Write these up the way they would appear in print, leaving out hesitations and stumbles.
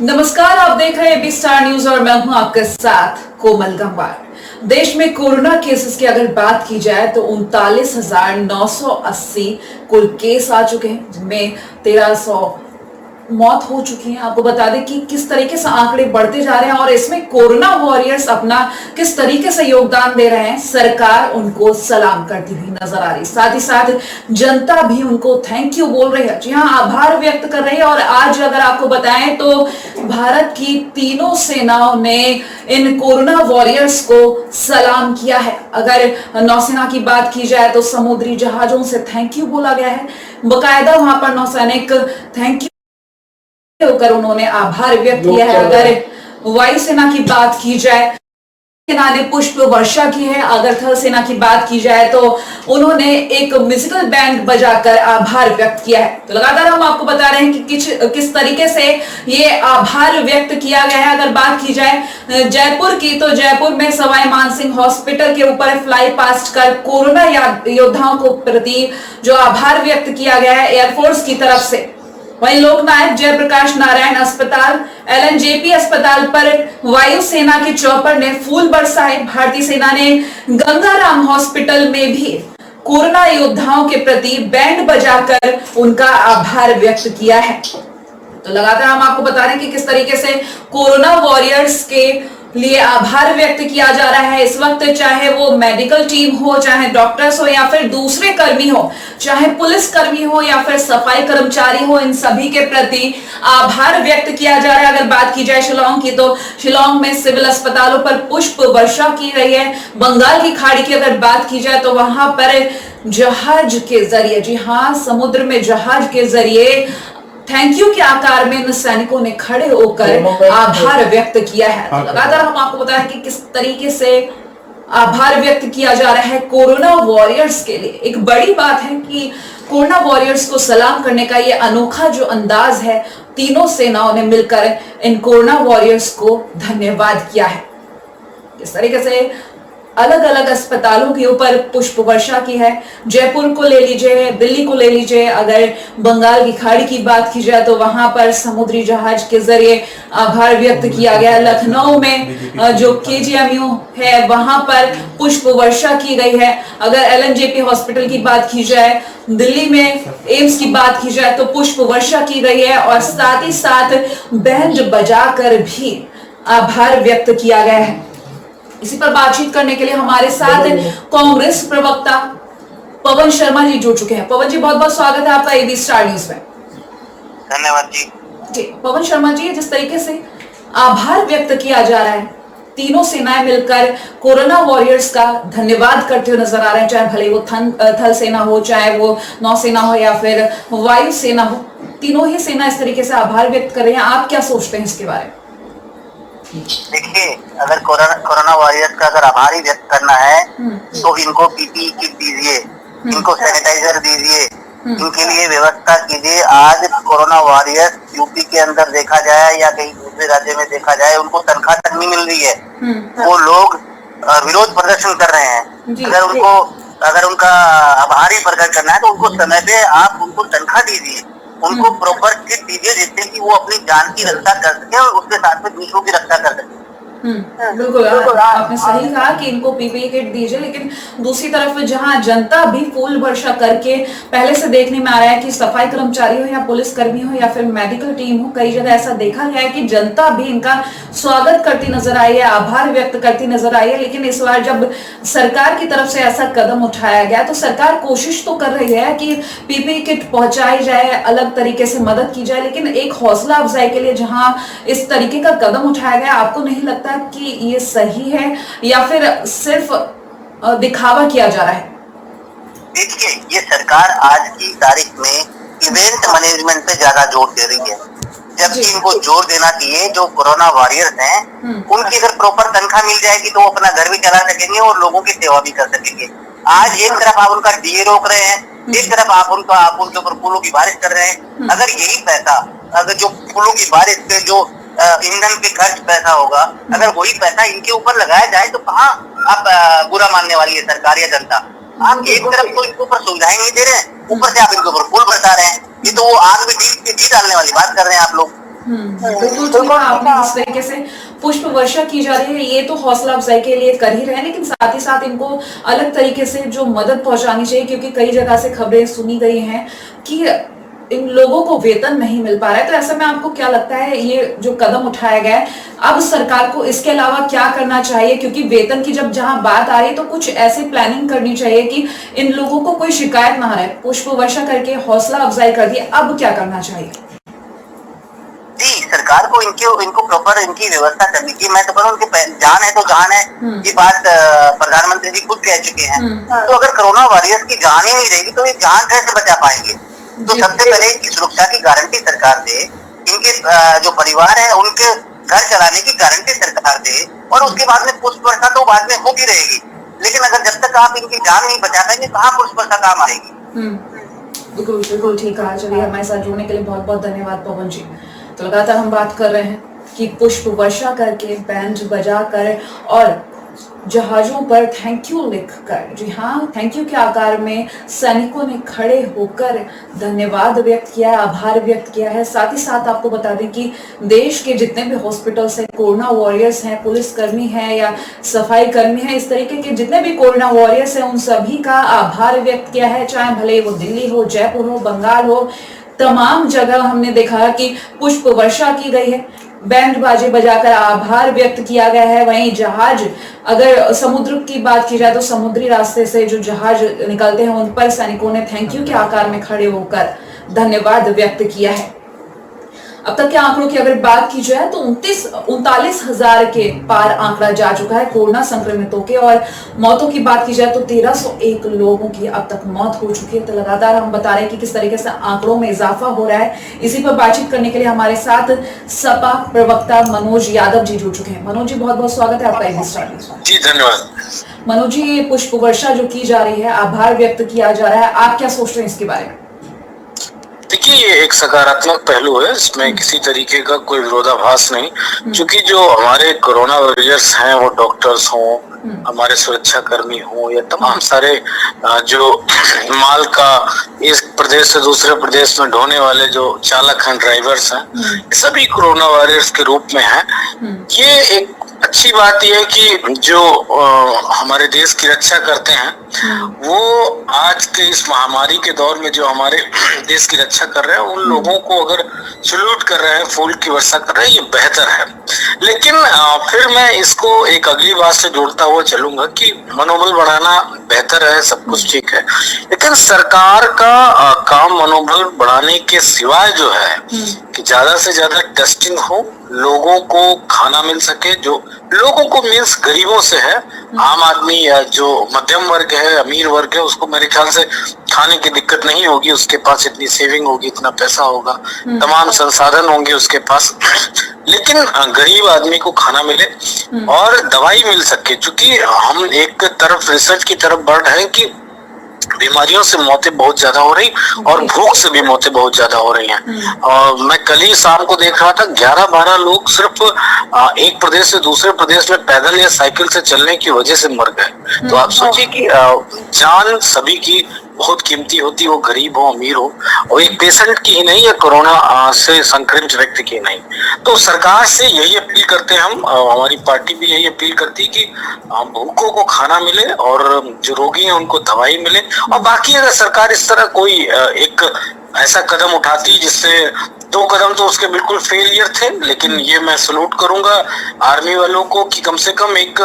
नमस्कार, आप देख रहे हैं एबी स्टार न्यूज और मैं हूं आपके साथ कोमल गंगवार। देश में कोरोना केसेस की अगर बात की जाए तो 39,980 कुल केस आ चुके हैं, जिनमें 1300 मौत हो चुकी है। आपको बता दें कि किस तरीके से आंकड़े बढ़ते जा रहे हैं और इसमें कोरोना वॉरियर्स अपना किस तरीके से योगदान दे रहे हैं। सरकार उनको सलाम करती हुई नजर आ रही, साथ ही साथ जनता भी उनको थैंक यू बोल रही है। जी हाँ, आभार व्यक्त कर रही है। और आज अगर आपको बताएं तो भारत की तीनों सेनाओं ने इन कोरोना वॉरियर्स को सलाम किया है। अगर नौसेना की बात की जाए तो समुद्री जहाजों से थैंक यू बोला गया है। बकायदा वहां पर नौसैनिक थैंक यू होकर उन्होंने आभार व्यक्त किया है। अगर वायुसेना की बात की जाए, सेना ने पुष्प वर्षा की है। अगर थल सेना की बात की जाए तो उन्होंने एक म्यूजिकल बैंड बजाकर आभार व्यक्त किया है। तो लगातार हम आपको बता रहे हैं कि किस तरीके से ये आभार व्यक्त किया गया है। अगर बात की जाए जयपुर की, तो जयपुर में सवाई मानसिंह हॉस्पिटल के ऊपर फ्लाई पास्ट कर कोरोना योद्धाओं को प्रति जो आभार व्यक्त किया गया है एयरफोर्स की तरफ से। वहीं लोकनायक जयप्रकाश नारायण अस्पताल, एलएनजेपी अस्पताल पर वायुसेना के चॉपर ने फूल बरसाए। भारतीय सेना ने गंगाराम हॉस्पिटल में भी कोरोना योद्धाओं के प्रति बैंड बजाकर उनका आभार व्यक्त किया है। तो लगातार हम आपको बता रहे हैं कि किस तरीके से कोरोना वॉरियर्स के लिए आभार व्यक्त किया जा रहा है इस वक्त, चाहे वो मेडिकल टीम हो, चाहे डॉक्टर्स हो या फिर दूसरे कर्मी हो, चाहे पुलिस कर्मी हो या फिर सफाई कर्मचारी हो, इन सभी के प्रति आभार व्यक्त किया जा रहा है। अगर बात की जाए शिलांग की, तो शिलांग में सिविल अस्पतालों पर पुष्प वर्षा की गई है। बंगाल की खाड़ी की अगर बात की जाए तो वहां पर जहाज के जरिए, जी हाँ, समुद्र में जहाज के जरिए थैंक यू के आकार में इन सैनिकों ने खड़े होकर आभार व्यक्त किया है। तो लगातार हम आपको बताएं कि किस तरीके से आभार व्यक्त किया जा रहा है कोरोना वॉरियर्स के लिए। एक बड़ी बात है कि कोरोना वॉरियर्स को सलाम करने का ये अनोखा जो अंदाज है, तीनों सेनाओं ने मिलकर इन कोरोना वॉरियर्स को धन्यवाद किया है। इस तरीके से अलग अलग अस्पतालों के ऊपर पुष्प वर्षा की है। जयपुर को ले लीजिए, दिल्ली को ले लीजिए। अगर बंगाल की खाड़ी की बात की जाए तो वहां पर समुद्री जहाज के जरिए आभार व्यक्त किया गया। लखनऊ में जो केजीएमयू है वहां पर पुष्प वर्षा की गई है। अगर एलएनजेपी हॉस्पिटल की बात की जाए, दिल्ली में एम्स की बात की जाए तो पुष्प वर्षा की गई है और साथ ही साथ बैंड बजाकर भी आभार व्यक्त किया गया है। इसी पर बातचीत करने के लिए हमारे साथ कांग्रेस प्रवक्ता पवन शर्मा जी जुड़ चुके हैं। पवन जी, बहुत बहुत स्वागत है आपका एबी स्टार न्यूज में। धन्यवाद जी। जी पवन शर्मा जी, जिस तरीके से आभार व्यक्त किया जा रहा है, तीनों सेनाएं मिलकर कोरोना वॉरियर्स का धन्यवाद करते हुए नजर आ रहे हैं, चाहे भले वो थल सेना हो, चाहे वो नौसेना हो या फिर वायु सेना हो, तीनों ही सेना इस तरीके से आभार व्यक्त कर रही है। आप क्या सोचते हैं इसके बारे में? देखिए, अगर कोरोना वॉरियर्स का अगर आभार ही व्यक्त करना है तो इनको पीपीई किट दीजिए, इनको सैनिटाइजर दीजिए, इनके लिए व्यवस्था कीजिए। आज कोरोना वॉरियर्स यूपी के अंदर देखा जाए या कहीं दूसरे राज्य में देखा जाए, उनको तनख्वाह तक नहीं मिल रही है। वो लोग विरोध प्रदर्शन कर रहे हैं। अगर उनका आभार ही प्रकट करना है तो उनको समय पे आप उनको तनख्वाह दीजिए, उनको प्रॉपर किट दीजिए, जिससे कि वो अपनी जान की रक्षा कर सके और उसके साथ में दूसरों की रक्षा कर सके। बिल्कुल आपने सही कहा कि इनको पीपीई किट दीजिए, लेकिन दूसरी तरफ जहां जनता भी फूल वर्षा करके, पहले से देखने में आ रहा है कि सफाई कर्मचारी हो या पुलिस कर्मी हो या फिर मेडिकल टीम हो, कई जगह ऐसा देखा गया है कि जनता भी इनका स्वागत करती नजर आई है, आभार व्यक्त करती नजर आई है। लेकिन इस बार जब सरकार की तरफ से ऐसा कदम उठाया गया तो सरकार कोशिश तो कर रही है कि पीपीई किट पहुंचाई जाए, अलग तरीके से मदद की जाए, लेकिन एक हौसला अफजाई के लिए जहां इस तरीके का कदम उठाया गया, आपको नहीं लगता कि ये सही है या फिर सिर्फ दिखावा किया जा रहा है? देखिए, ये सरकार आज की तारीख में इवेंट मैनेजमेंट पे ज्यादा जोर दे रही है, जबकि इनको जोर देना चाहिए जो कोरोना वॉरियर्स हैं, उनकी अगर प्रॉपर तनख्वाह मिल जाएगी तो वो अपना घर भी चला सकेंगे और लोगों की सेवा भी कर सकेंगे। आज एक तरफ आप उनका डीए रोक रहे हैं, एक तरफ आप उनके ऊपर फूलों की बारिश कर रहे हैं। अगर यही पैसा, अगर जो फूलों की बारिश पे जो ईंधन पे खर्च पैसा होगा, अगर वही पैसा इनके ऊपर लगाया जाए तो कहाँ आप बुरा मानने वाली है सरकार या जनता। आप एक तरफ तो इनके ऊपर सुविधाएं नहीं दे रहे हैं, ऊपर से आप इनके ऊपर फूल बरसा रहे हैं। ये तो वो आग में घी डालने वाली बात कर रहे हैं आप लोग। बिल्कुल ठीक है आपने। जिस तरीके से पुष्प वर्षा की जा रही है ये तो हौसला अफजाई के लिए कर ही रहे हैं, लेकिन साथ ही साथ इनको अलग तरीके से जो मदद पहुंचानी चाहिए, क्योंकि कई जगह से खबरें सुनी गई हैं कि इन लोगों को वेतन नहीं मिल पा रहा है। तो ऐसे में आपको क्या लगता है ये जो कदम उठाया गया है, अब सरकार को इसके अलावा क्या करना चाहिए? क्योंकि वेतन की जब जहां बात आ रही है तो कुछ ऐसी प्लानिंग करनी चाहिए कि इन लोगों को कोई शिकायत ना रहे। पुष्प वर्षा करके हौसला अफजाई कर दी, अब क्या करना चाहिए? जी, सरकार को इनको प्रॉपर इनकी व्यवस्था करनी चाहिए। मैं तो कहूँ उनकी जान है तो जान है, ये बात प्रधानमंत्री जी खुद कह चुके हैं। तो अगर कोरोना वॉरियर्स की जान ही नहीं रहेगी तो ये जान कैसे बचा पाएंगे? तो सबसे पहले इनकी सुरक्षा की गारंटी सरकार दे, इनके जो परिवार है उनके घर चलाने की गारंटी सरकार दे, और उसके बाद में पुष्प वर्षा तो बाद में होती रहेगी। लेकिन अगर जब तक आप इनकी जान नहीं बचा पाएंगे कहाँ पुष्प वर्षा काम आएगी? बिल्कुल बिल्कुल ठीक कहा। चलिए, हमारे साथ जुड़ने के लिए बहुत बहुत धन्यवाद पवन जी। तो लगातार हम बात कर रहे हैं कि पुष्प वर्षा करके, बैंड बजा कर और जहाजों पर थैंक यू लिखकर, जी हाँ, थैंक यू के आकार में सैनिकों ने खड़े होकर धन्यवाद व्यक्त किया है, आभार व्यक्त किया है। साथ ही साथ आपको बता दें कि देश के जितने भी हॉस्पिटल्स हैं, कोरोना वॉरियर्स हैं, पुलिसकर्मी हैं या सफाई कर्मी हैं, इस तरीके के जितने भी कोरोना वॉरियर्स हैं उन सभी का आभार व्यक्त किया है। चाहे भले वो दिल्ली हो, जयपुर हो, बंगाल हो, तमाम जगह हमने देखा कि पुष्प वर्षा की गई है, बैंड बाजे बजाकर आभार व्यक्त किया गया है। वहीं जहाज, अगर समुद्र की बात की जाए तो समुद्री रास्ते से जो जहाज निकलते हैं उन पर सैनिकों ने थैंक यू के आकार में खड़े होकर धन्यवाद व्यक्त किया है। अब तक के आंकड़ों की अगर बात की जाए तो 39,000 के पार आंकड़ा जा चुका है कोरोना संक्रमितों के, और मौतों की बात की जाए तो 1301 लोगों की अब तक मौत हो चुकी है। तो लगातार हम बता रहे हैं कि किस तरीके से आंकड़ों में इजाफा हो रहा है। इसी पर बातचीत करने के लिए हमारे साथ सपा प्रवक्ता मनोज यादव जी जुड़ चुके हैं। मनोज जी, बहुत बहुत स्वागत है आपका जी, धन्यवाद। मनोज जी, ये पुष्प वर्षा जो की जा रही है, आभार व्यक्त किया जा रहा है, आप क्या सोच रहे हैं इसके बारे में? देखिए, ये एक सकारात्मक पहलू है, इसमें किसी तरीके का कोई विरोधाभास नहीं, क्योंकि जो हमारे कोरोना वॉरियर्स हैं वो डॉक्टर्स हों, हमारे सुरक्षा कर्मी हों, या तमाम सारे जो माल का इस प्रदेश से दूसरे प्रदेश में ढोने वाले जो चालक हैं, ड्राइवर्स हैं, सभी कोरोना वॉरियर्स के रूप में हैं। ये एक अच्छी बात यह है कि जो हमारे देश की रक्षा करते हैं वो आज के इस महामारी के दौर में जो हमारे देश की रक्षा कर रहे हैं उन लोगों को अगर सल्यूट कर रहे हैं, फूल की वर्षा कर रहे हैं, ये बेहतर है। लेकिन फिर मैं इसको एक अगली बात से जोड़ता हुआ चलूंगा कि मनोबल बढ़ाना बेहतर है, सब कुछ ठीक है, लेकिन सरकार का काम मनोबल बढ़ाने के सिवाय जो है कि ज्यादा से ज्यादा टेस्टिंग हो, लोगों को खाना मिल सके, जो लोगों को मीन्स गरीबों से है, आम आदमी या जो मध्यम वर्ग है, अमीर वर्ग है, उसको मेरे ख्याल से खाने की दिक्कत नहीं होगी, उसके पास इतनी सेविंग होगी, इतना पैसा होगा, तमाम संसाधन होंगे उसके पास, लेकिन गरीब आदमी को खाना मिले और दवाई मिल सके। क्योंकि हम एक तरफ रिसर्च की तरफ बढ़ रहे हैं कि बीमारियों से मौतें बहुत ज्यादा हो रही और भूख से भी मौतें बहुत ज्यादा हो रही हैं। और मैं कल ही शाम को देख रहा था 11-12 लोग सिर्फ एक प्रदेश से दूसरे प्रदेश में पैदल या साइकिल से चलने की वजह से मर गए। तो आप सोचिए कि जान सभी की बहुत कीमती होती, वो गरीब हो अमीर हो, और एक पेशेंट की ही नहीं या कोरोना से संक्रमित व्यक्ति की नहीं। तो सरकार से यही अपील करते हैं हम, हमारी पार्टी भी यही अपील करती है कि भूखों को खाना मिले और जो रोगी हैं उनको दवाई मिले। और बाकी अगर सरकार इस तरह कोई एक ऐसा कदम उठाती जिससे 2 कदम तो उसके बिल्कुल फेलियर थे, लेकिन ये मैं सलूट करूंगा आर्मी वालों को कि कम से कम एक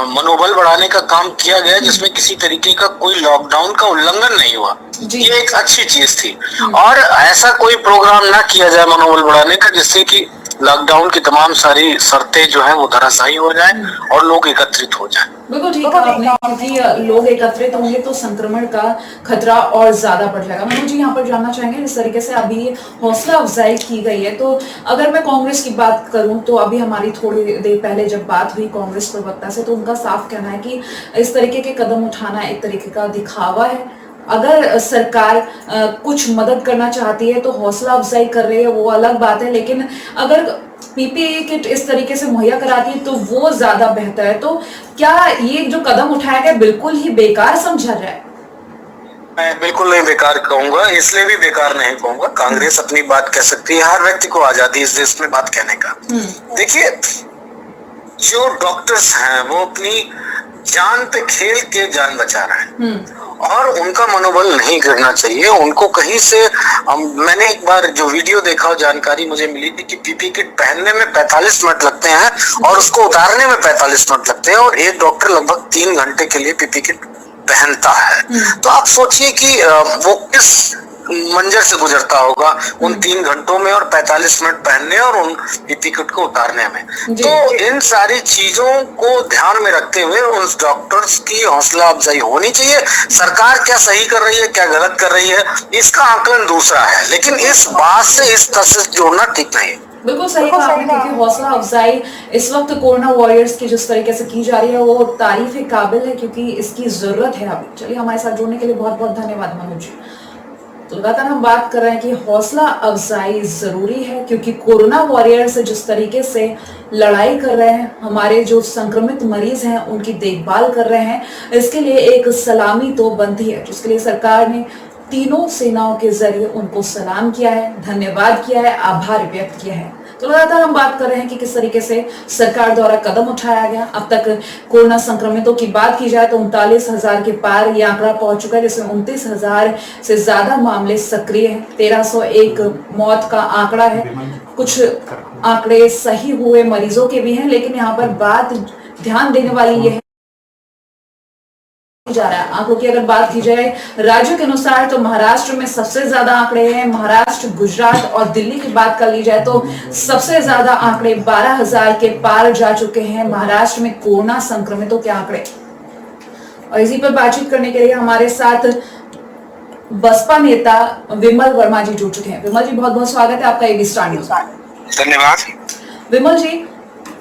मनोबल बढ़ाने का काम किया गया जिसमें किसी तरीके का कोई लॉकडाउन का उल्लंघन नहीं हुआ। ये एक अच्छी चीज थी। और ऐसा कोई प्रोग्राम ना किया जाए मनोबल बढ़ाने का जिससे कि लॉकडाउन की तमाम सारी शर्तें जो है वो धराशायी हो जाए और लोग एकत्रित हो जाए। बिल्कुल ठीक है आपने, क्योंकि लोग एकत्रित होंगे तो संक्रमण का खतरा और ज्यादा बढ़ जाएगा। मनोज जी, यहाँ पर जानना चाहेंगे, जिस तरीके से अभी हौसला अफजाई की गई है, तो अगर मैं कांग्रेस की बात करूं तो अभी हमारी थोड़ी देर पहले जब बात हुई कांग्रेस प्रवक्ता से, तो उनका साफ कहना है कि इस तरीके के कदम उठाना एक तरीके का दिखावा है। अगर सरकार कुछ मदद करना चाहती है तो हौसला अफजाई कर रही है, वो अलग बात है, लेकिन अगर पीपीई किट इस तरीके से मुहैया कराती है तो वो ज्यादा बेहतर है। तो क्या ये जो कदम उठाया गया बिल्कुल ही बेकार समझा जाए? मैं बिल्कुल नहीं बेकार कहूंगा, इसलिए भी बेकार नहीं कहूंगा। कांग्रेस अपनी बात कह सकती है, हर व्यक्ति को आजादी है इस देश में बात कहने का। देखिए, जो डॉक्टर्स हैं वो अपनी जान पे खेल के जान बचा रहे हैं और उनका मनोबल नहीं गिरना चाहिए। उनको कहीं से मैंने एक बार जो वीडियो देखा और जानकारी मुझे मिली थी कि पीपी किट पहनने में 45 मिनट लगते हैं और उसको उतारने में 45 मिनट लगते हैं और एक डॉक्टर लगभग 3 घंटे के लिए पीपी किट पहनता है। तो आप सोचिए कि वो किस मंजर से गुजरता होगा उन 3 घंटों में और 45 मिनट पहनने और उन पीपी किट को उतारने में। तो इन सारी चीजों को ध्यान में रखते हुए उन डॉक्टर्स की हौसला अफजाई होनी चाहिए। सरकार क्या सही कर रही है, क्या गलत कर रही है, इसका आकलन दूसरा है, लेकिन इस बात से इस तरह से जोड़ना ठीक नहीं है। बिल्कुल सही कहा आपने, क्योंकि हौसला अफजाई इस वक्त कोरोना वॉरियर्स की जिस तरीके से की जा रही है वो तारीफ के काबिल है, क्योंकि इसकी जरूरत है अभी। चलिए, हमारे साथ जुड़ने के लिए बहुत बहुत धन्यवाद मनोज जी। तो लगातार हम बात कर रहे हैं कि हौसला अफजाई जरूरी है, क्योंकि कोरोना वॉरियर्स जिस तरीके से लड़ाई कर रहे हैं, हमारे जो संक्रमित मरीज हैं उनकी देखभाल कर रहे हैं, इसके लिए एक सलामी तो बनती है, जिसके लिए सरकार ने तीनों सेनाओं के जरिए उनको सलाम किया है, धन्यवाद किया है, आभार व्यक्त किया है। तो लगातार हम बात कर रहे हैं कि किस तरीके से सरकार द्वारा कदम उठाया गया। अब तक कोरोना संक्रमितों की बात की जाए तो 39,000 के पार ये आंकड़ा पहुंच चुका है, जिसमें 29,000 से ज्यादा मामले सक्रिय हैं। 1301 मौत का आंकड़ा है। कुछ आंकड़े सही हुए मरीजों के भी हैं, लेकिन यहाँ पर बात ध्यान देने वाली ये है जा रहा है। आंकड़ों की अगर बात की जाए राज्यों के अनुसार तो महाराष्ट्र में सबसे ज्यादा आंकड़े हैं। महाराष्ट्र, गुजरात और दिल्ली की बात कर ली जाए तो सबसे ज्यादा आंकड़े 12,000 के पार जा चुके हैं महाराष्ट्र में कोरोना संक्रमितों के आंकड़े। और इसी पर बातचीत करने के लिए हमारे साथ बसपा नेता विमल वर्मा जी जुड़ चुके हैं। विमल जी, बहुत बहुत स्वागत है आपका एबी स्टार न्यूज। धन्यवाद। विमल जी,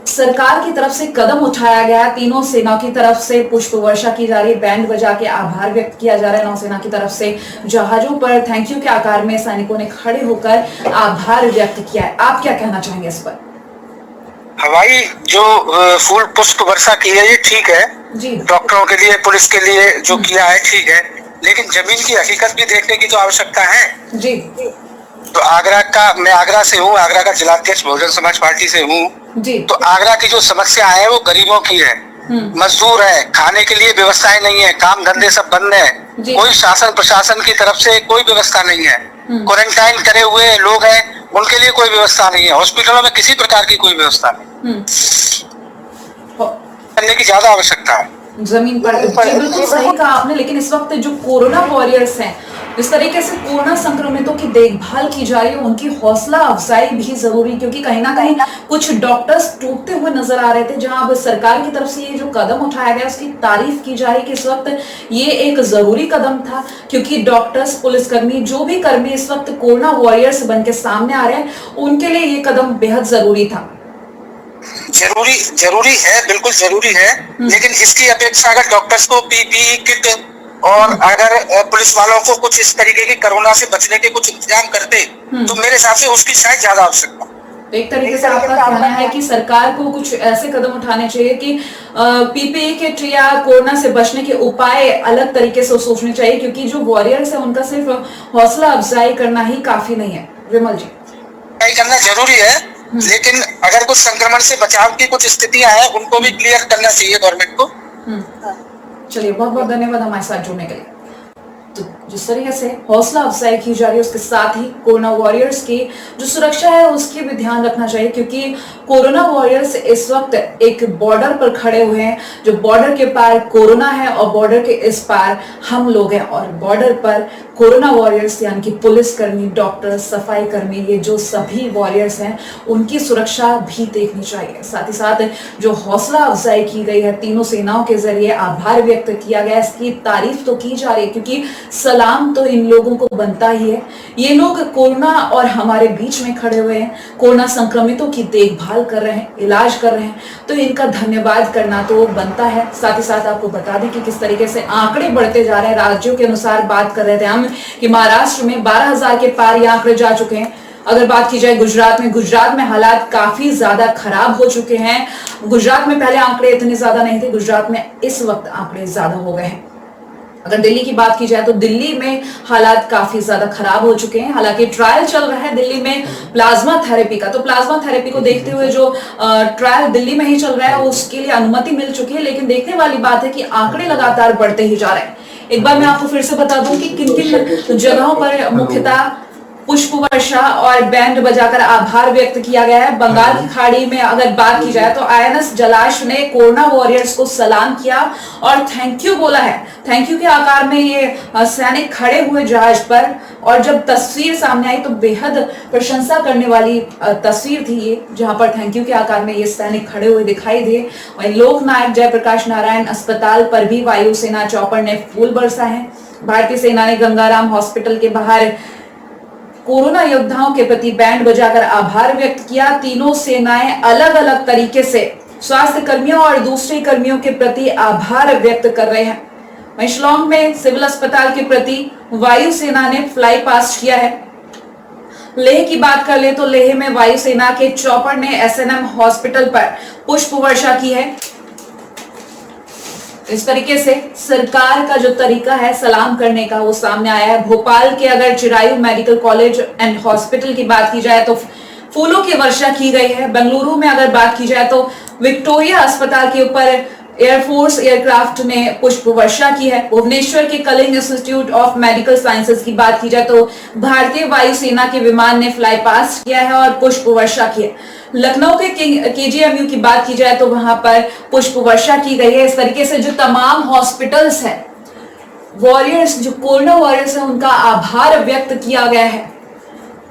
सरकार की तरफ से कदम उठाया गया, तीनों सेनाओं की तरफ से पुष्प वर्षा की जा रही है, बैंड बजा के आभार व्यक्त किया जा रहा है। नौसेना की तरफ से जहाजों पर थैंक यू के आकार में सैनिकों ने खड़े होकर आभार व्यक्त किया है। आप क्या कहना चाहेंगे इस पर? हवाई जो फूल पुष्प वर्षा की है ये ठीक है जी, डॉक्टरों के लिए, पुलिस के लिए जो किया है ठीक है, लेकिन जमीन की हकीकत भी देखने की तो आवश्यकता है जी। तो मैं आगरा से हूँ, आगरा का जिलाध्यक्ष बहुजन समाज पार्टी से हूँ जी। तो आगरा की जो समस्या है वो गरीबों की है, मजदूर है, खाने के लिए व्यवस्थाएं नहीं है, काम धंधे सब बंद है, कोई शासन प्रशासन की तरफ से कोई व्यवस्था नहीं है, क्वारंटाइन करे हुए लोग हैं उनके लिए कोई व्यवस्था नहीं है, हॉस्पिटलों में किसी प्रकार की कोई व्यवस्था नहीं करने की ज्यादा आवश्यकता है जमीन पर। बिल्कुल सही कहा आपने, लेकिन इस वक्त जो कोरोना वॉरियर्स हैं, इस तरीके से कोरोना संक्रमितों की देखभाल की जा रही है, उनकी हौसला अफजाई भी जरूरी, क्योंकि कहीं ना कहीं कुछ डॉक्टर्स टूटते हुए नजर आ रहे थे। जहां अब सरकार की तरफ से ये जो कदम उठाया गया उसकी तारीफ की जा रही है कि इस वक्त ये एक जरूरी कदम था, क्योंकि डॉक्टर्स, पुलिसकर्मी, जो भी कर्मी इस वक्त कोरोना वॉरियर्स बन के सामने आ रहे हैं, उनके लिए ये कदम बेहद जरूरी था। जरूरी है, बिल्कुल जरूरी है, लेकिन इसकी अपेक्षा अगर डॉक्टर्स को पीपीई किट और अगर पुलिस वालों को कुछ इस तरीके की कोरोना से बचने के कुछ इंतजाम करते तो मेरे हिसाब से उसकी शायद ज्यादा आवश्यकता। एक तरीके से आपका कहना है कि सरकार को कुछ ऐसे कदम उठाने चाहिए कि पीपीई किट या कोरोना से बचने के उपाय अलग तरीके से सोचने चाहिए, क्योंकि जो वॉरियर्स है उनका सिर्फ हौसला अफजाई करना ही काफी नहीं है। विमल जी, करना जरूरी है, लेकिन अगर कुछ संक्रमण से बचाव की कुछ स्थितियां हैं उनको भी क्लियर करना चाहिए गवर्नमेंट को। चलिए, बहुत बहुत धन्यवाद हमारे साथ जुड़ने के लिए। तो जिस तरीके से हौसला अफजाई की जा रही है उसके साथ ही कोरोना वॉरियर्स की जो सुरक्षा है उसकी भी ध्यान रखना चाहिए, क्योंकि कोरोना वॉरियर्स इस वक्त एक बॉर्डर पर खड़े हुए हैं। जो बॉर्डर के पार कोरोना है और बॉर्डर के इस पार हम लोग हैं, और बॉर्डर पर कोरोना वॉरियर्स यानी कि पुलिसकर्मी, डॉक्टर, सफाई कर्मी, ये जो सभी वॉरियर्स हैं उनकी सुरक्षा भी देखनी चाहिए। साथ ही साथ जो हौसला अफजाई की गई है, तीनों सेनाओं के जरिए आभार व्यक्त किया गया, इसकी तारीफ तो की जा रही है, क्योंकि सलाम तो इन लोगों को बनता ही है। ये लोग कोरोना और हमारे बीच में खड़े हुए हैं, कोरोना संक्रमितों की देखभाल कर रहे हैं, इलाज कर रहे हैं, तो इनका धन्यवाद करना तो बनता है। साथ ही साथ आपको बता दें कि किस तरीके से आंकड़े बढ़ते जा रहे हैं। राज्यों के अनुसार बात कर रहे थे हम कि महाराष्ट्र में 12,000 के पार ये आंकड़े जा चुके हैं। अगर बात की जाए गुजरात में हालात काफी ज्यादा खराब हो चुके हैं। गुजरात में पहले आंकड़े इतने ज्यादा नहीं थे, गुजरात में इस वक्त आंकड़े ज्यादा हो गए हैं। अगर दिल्ली की बात की जाए तो दिल्ली में हालात काफी ज्यादा खराब हो चुके हैं। हालांकि ट्रायल चल रहा है दिल्ली में प्लाज्मा थेरेपी का, तो प्लाज्मा थेरेपी को देखते हुए जो ट्रायल दिल्ली में ही चल रहा है उसके लिए अनुमति मिल चुकी है। लेकिन देखने वाली बात है कि आंकड़े लगातार बढ़ते ही जा रहे हैं। एक बार मैं आपको फिर से बता दूं कि किन किन जगहों पर मुख्यतः पुष्प वर्षा और बैंड बजाकर आभार व्यक्त किया गया है। बंगाल की खाड़ी में अगर बात की जाए तो आईएनएस जलाश ने कोरोना वॉरियर्स को सलाम किया और थैंक यू बोला है। थैंक यू के आकार में ये सैनिक खड़े हुए जहाज पर, और जब तस्वीर सामने आई तो बेहद प्रशंसा करने वाली तस्वीर थी ये, जहां पर थैंक यू के आकार में ये सैनिक खड़े हुए दिखाई दिए। वहीं लोकनायक जयप्रकाश नारायण अस्पताल पर भी वायुसेना चॉपर ने फूल बरसा है। भारतीय सेना ने गंगाराम हॉस्पिटल के बाहर कोरोना योद्धाओं के प्रति बैंड बजाकर आभार व्यक्त किया। तीनों सेनाएं अलग अलग तरीके से स्वास्थ्य कर्मियों और दूसरे कर्मियों के प्रति आभार व्यक्त कर रहे हैं। वहीं शिलांग में सिविल अस्पताल के प्रति वायुसेना ने फ्लाई पास्ट किया है। लेह की बात कर ले तो लेह में वायुसेना के चॉपर ने एसएनएम हॉस्पिटल पर पुष्प वर्षा की है। इस तरीके से सरकार का जो तरीका है सलाम करने का वो सामने आया है। भोपाल के अगर Chirayu medical college and hospital की बात की जाए तो फूलों की वर्षा की गई है। बेंगलुरु में अगर बात की जाए तो विक्टोरिया अस्पताल के ऊपर एयरफोर्स एयरक्राफ्ट ने पुष्प वर्षा की है। भुवनेश्वर के Kalinga institute of medical sciences की बात की जाए तो भारतीय वायुसेना के विमान ने फ्लाई पास्ट किया है और पुष्प वर्षा की है। लखनऊ के केजीएमयू की बात की जाए तो वहां पर पुष्प वर्षा की गई है। इस तरीके से जो तमाम हॉस्पिटल्स हैं, वॉरियर्स जो कोरोना वॉरियर्स हैं, उनका आभार व्यक्त किया गया है।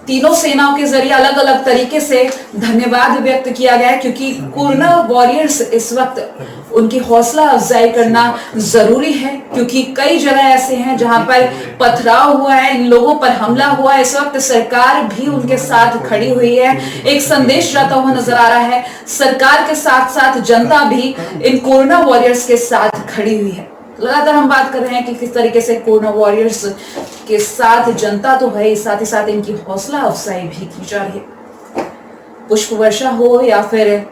तीनों सेनाओं के जरिए अलग अलग तरीके से धन्यवाद व्यक्त किया गया है, क्योंकि कोरोना वॉरियर्स इस वक्त उनकी हौसला अफजाई करना जरूरी है। क्योंकि कई जगह ऐसे हैं जहां पर पथराव हुआ है, इन लोगों पर हमला हुआ है। इस वक्त सरकार भी उनके साथ खड़ी हुई है। एक संदेश जाता हुआ नजर आ रहा है। सरकार के साथ साथ जनता भी इन कोरोना वॉरियर्स के साथ खड़ी हुई है। लगातार हम बात कर रहे हैं कि किस तरीके से कोरोना वॉरियर्स के साथ जनता तो है, साथ ही साथ इनकी हौसला अफजाई भी की जा रही है। पुष्प वर्षा हो या फिर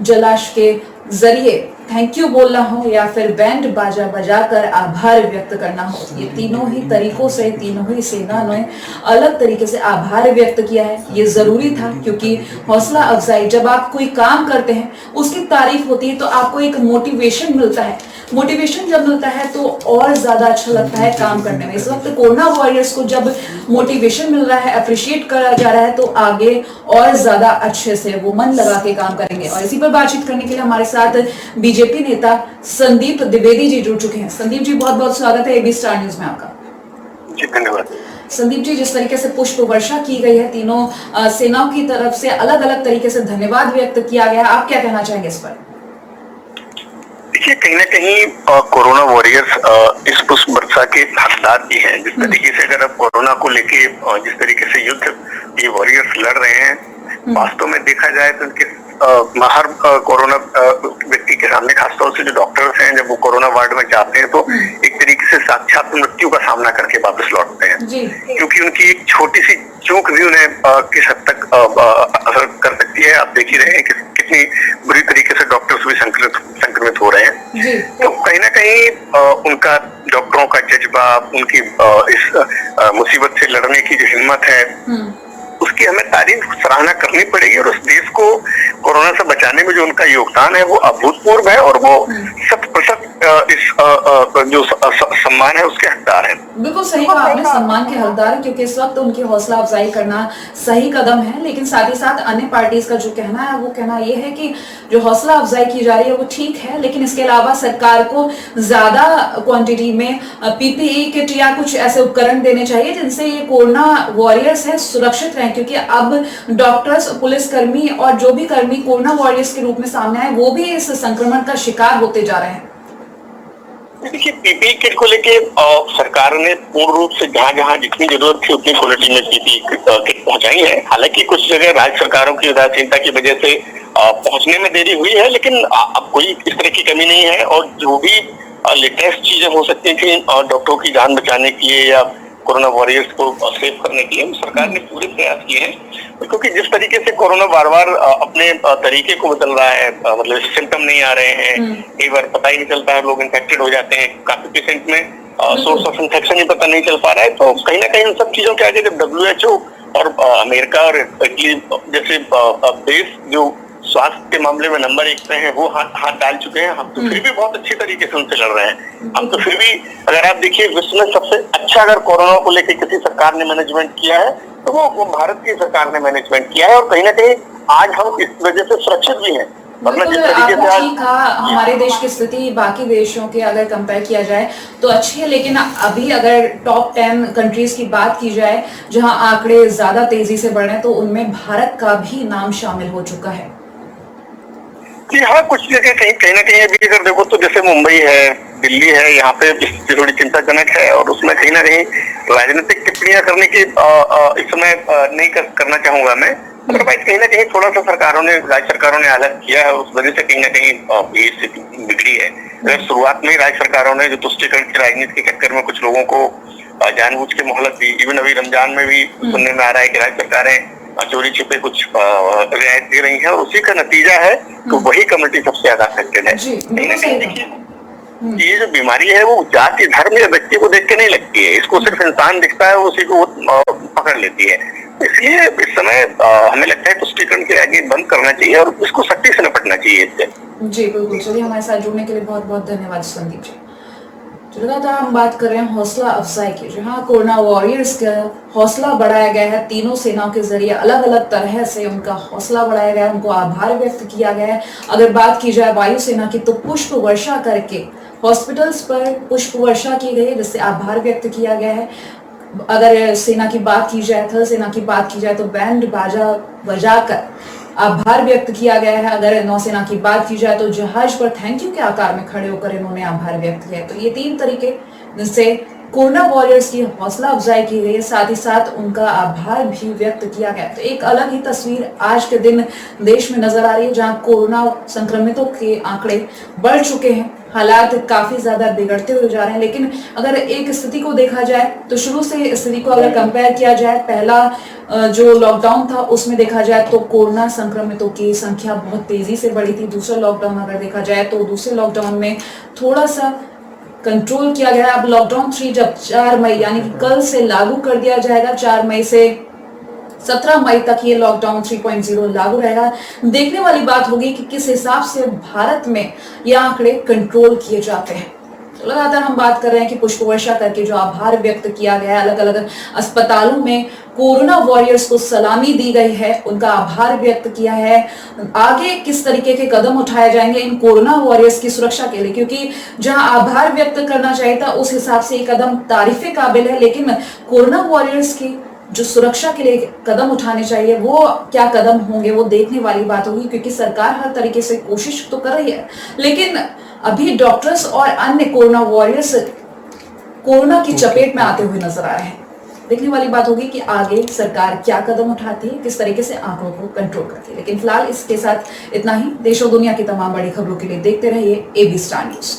जलाश के जरिए थैंक यू बोलना हो या फिर बैंड बाजा बजाकर आभार व्यक्त करना हो, ये तीनों ही तरीकों से तीनों ही सेना ने अलग तरीके से आभार व्यक्त किया है। ये जरूरी था, क्योंकि हौसला अफजाई, जब आप कोई काम करते हैं उसकी तारीफ होती है तो आपको एक मोटिवेशन मिलता है। मोटिवेशन जब मिलता है तो और ज्यादा अच्छा लगता है काम करने में। इस वक्त कोरोना वॉरियर्स को जब मोटिवेशन मिल रहा है, अप्रिशिएट करा जा रहा है, तो आगे और ज्यादा अच्छे से वो मन लगा के काम करेंगे। और इसी पर बातचीत करने के लिए हमारे साथ बीजेपी नेता संदीप द्विवेदी जी जुड़ चुके हैं। संदीप जी, बहुत बहुत स्वागत है एबी स्टार न्यूज में आपका। जी धन्यवाद। संदीप जी, जिस तरीके से पुष्प वर्षा की गई है, तीनों सेनाओं की तरफ से अलग अलग तरीके से धन्यवाद व्यक्त किया गया, आप क्या कहना चाहेंगे इस पर? देखिए, कहीं ना कहीं कोरोना वॉरियर्स इस पुष्प वर्षा के हकदार भी हैं। जिस तरीके से अगर आप कोरोना को लेके जिस तरीके से युद्ध ये वॉरियर्स लड़ रहे हैं, वास्तव में देखा जाए तो उनके हर कोरोना व्यक्ति के सामने, खासतौर से जो डॉक्टर्स हैं, जब वो कोरोना वार्ड में जाते हैं तो एक तरीके से साक्षात मृत्यु का सामना करके वापस लौटते हैं। क्योंकि उनकी एक छोटी सी चूक भी उन्हें किस हद तक असर कर सकती है। आप देख ही रहे हैं कि कितनी बुरी तरीके से डॉक्टर्स भी संक्रमित हो रहे हैं। तो कहीं ना कहीं उनका डॉक्टरों का जज्बा, उनकी इस मुसीबत से लड़ने की जो हिम्मत है, उसकी हमें तारीफ सराहना करनी पड़ेगी। और उस देश को कोरोना से बचाने में जो उनका योगदान है वो अभूतपूर्व है, और वो 100% इस जो सम्मान है उसके हकदार है। बिल्कुल सही कहा आपने, सम्मान के हकदार है, क्योंकि इस वक्त उनकी हौसला अफजाई करना सही कदम है। लेकिन साथ ही साथ अन्य पार्टीज का जो कहना है वो कहना ये है कि जो हौसला अफजाई की जा रही है वो ठीक है, लेकिन इसके अलावा सरकार को ज्यादा क्वांटिटी में पीपीई किट या कुछ ऐसे उपकरण देने चाहिए जिनसे ये कोरोना वॉरियर्स है सुरक्षित रहें। क्योंकि अब डॉक्टर्स, पुलिसकर्मी और जो भी कर्मी कोरोना वॉरियर्स के रूप में सामने आए वो भी इस संक्रमण का शिकार होते जा रहे हैं। देखिए, पीपीई किट को लेके सरकार ने पूर्ण रूप से जहां जहां जितनी जरूरत थी उतनी क्वालिटी में पीपीई किट पहुंचाई है। हालांकि कुछ जगह राज्य सरकारों की उदासीनता की वजह से पहुंचने में देरी हुई है, लेकिन अब कोई इस तरह की कमी नहीं है। और जो भी लेटेस्ट चीजें हो सकती थी डॉक्टरों की जान बचाने के लिए या कोरोना वॉरियर्स को सेव करने के लिए, सरकार ने पूरे प्रयास किए हैं। क्योंकि जिस तरीके से कोरोना बार बार अपने तरीके को बदल रहा है, मतलब सिम्टम नहीं आ रहे हैं, कई बार पता ही नहीं चलता है, लोग इन्फेक्टेड हो जाते हैं। काफी पेशेंट में सोर्स ऑफ इन्फेक्शन ही पता नहीं चल पा रहा है। तो कहीं ना कहीं इन सब चीजों के आगे जब WHO और अमेरिका और इटली जैसे देश जो स्वास्थ्य के मामले में नंबर 1 पे हैं, वो हाथ डाल चुके हैं, हम तो फिर भी बहुत अच्छी तरीके से उनसे लड़ रहे हैं। हम तो फिर भी, अगर आप देखिए विश्व में सबसे अच्छा अगर कोरोना को लेकर किसी सरकार ने मैनेजमेंट किया है तो वो भारत की सरकार ने मैनेजमेंट किया है। और कहीं ना कहीं आज हम इस वजह से सुरक्षित भी हैं। बिल्कुल, आपने ठीक कहा, हमारे देश की स्थिति बाकी देशों के अगर कंपेयर किया जाए तो अच्छी है, लेकिन अभी अगर टॉप 10 कंट्रीज की बात की जाए जहां आंकड़े ज्यादा तेजी से बढ़ रहे हैं तो उनमें भारत का भी नाम शामिल हो चुका है। जी हाँ, कुछ जगह कहीं ना कहीं अभी अगर देखो तो जैसे मुंबई है, दिल्ली है, यहाँ पे स्थिति थोड़ी चिंताजनक है। और उसमें कहीं ना कहीं राजनीतिक टिप्पणियां करने की इस समय नहीं करना चाहूंगा मैं। अदरवाइज कहीं ना कहीं थोड़ा सा राज्य सरकारों ने अलग किया है, उस वजह से कहीं ना कहीं ये स्थिति बिगड़ी है। अगर शुरुआत में ही राज्य सरकारों ने जो तुष्टीकरण की राजनीति के चक्कर में कुछ लोगों को जानबूझ के मोहलत दी, इवन अभी रमजान में भी सुनने में आ रहा है कि राज्य सरकारें चोरी छिपे कुछ रियायत दे रही है, और उसी का नतीजा है तो वही कमेटी सबसे ज्यादा अफेक्टेड है। कहीं ना कहीं देखिए ये जो बीमारी है वो जाति धर्म या व्यक्ति को देख के नहीं लगती है, इसको सिर्फ इंसान दिखता है, उसी को पकड़ लेती है। इसलिए इस समय हमें लगता है तुष्टीकरण के आगे बंद करना चाहिए और इसको सख्ती से निपटना चाहिए इससे। जी बिल्कुल, चलिए हमारे साथ जुड़ने के लिए बहुत बहुत धन्यवाद संदीप जी। लगातार हम बात कर रहे हैं हौसला अफजाई की, जहां कोरोना वॉरियर्स का हौसला बढ़ाया गया है। तीनों सेनाओं के जरिए अलग अलग तरह से उनका हौसला बढ़ाया गया है, उनको आभार व्यक्त किया गया है। अगर बात की जाए वायुसेना की तो पुष्प वर्षा करके हॉस्पिटल्स पर पुष्प वर्षा की गई, जिससे आभार व्यक्त किया गया है। अगर सेना की बात की जाए, थल सेना की बात की जाए तो बैंड बाजा बजाकर आभार व्यक्त किया गया है। अगर नौसेना की बात की जाए तो जहाज पर थैंक यू के आकार में खड़े होकर इन्होंने आभार व्यक्त किया। तो ये 3 तरीके जिससे कोरोना वॉरियर्स की हौसला अफजाई की गई है, साथ ही साथ उनका आभार भी व्यक्त किया गया। तो एक अलग ही तस्वीर आज के दिन देश में नजर आ रही है, जहां कोरोना संक्रमितों के आंकड़े बढ़ चुके हैं, हालात काफी ज्यादा बिगड़ते हुए जा रहे हैं। लेकिन अगर एक स्थिति को देखा जाए तो शुरू से स्थिति को अगर कंपेयर किया जाए, पहला जो लॉकडाउन था उसमें देखा जाए तो कोरोना संक्रमितों की संख्या बहुत तेजी से बढ़ी थी। दूसरा लॉकडाउन अगर देखा जाए तो दूसरे लॉकडाउन में थोड़ा सा कंट्रोल किया गया। अब लॉकडाउन 3 जब 4 मई यानी कि कल से लागू कर दिया जाएगा, 4 मई से 17 मई तक ये लॉकडाउन 3.0 लागू रहेगा। देखने वाली बात होगी कि किस हिसाब से भारत में ये आंकड़े कंट्रोल किए जाते हैं। तो लगातार हम बात कर रहे हैं कि पुष्प वर्षा करके जो आभार व्यक्त किया गया है, अलग अलग अस्पतालों में कोरोना वॉरियर्स को सलामी दी गई है, उनका आभार व्यक्त किया है। आगे किस तरीके के कदम उठाए जाएंगे इन कोरोना वॉरियर्स की सुरक्षा के लिए, क्योंकि जहां आभार व्यक्त करना चाहिए था उस हिसाब से ये कदम तारीफे काबिल है, लेकिन कोरोना वॉरियर्स की जो सुरक्षा के लिए कदम उठाने चाहिए वो क्या कदम होंगे वो देखने वाली बात होगी, क्योंकि सरकार हर तरीके से कोशिश तो कर रही है, लेकिन अभी डॉक्टर्स और अन्य कोरोना वॉरियर्स कोरोना की चपेट में आते हुए नजर आ रहे हैं। देखने वाली बात होगी कि आगे सरकार क्या कदम उठाती है, किस तरीके से आंकड़ों को कंट्रोल करती है। लेकिन फिलहाल इसके साथ इतना ही। देश और दुनिया की तमाम बड़ी खबरों के लिए देखते रहिए AB स्टार न्यूज।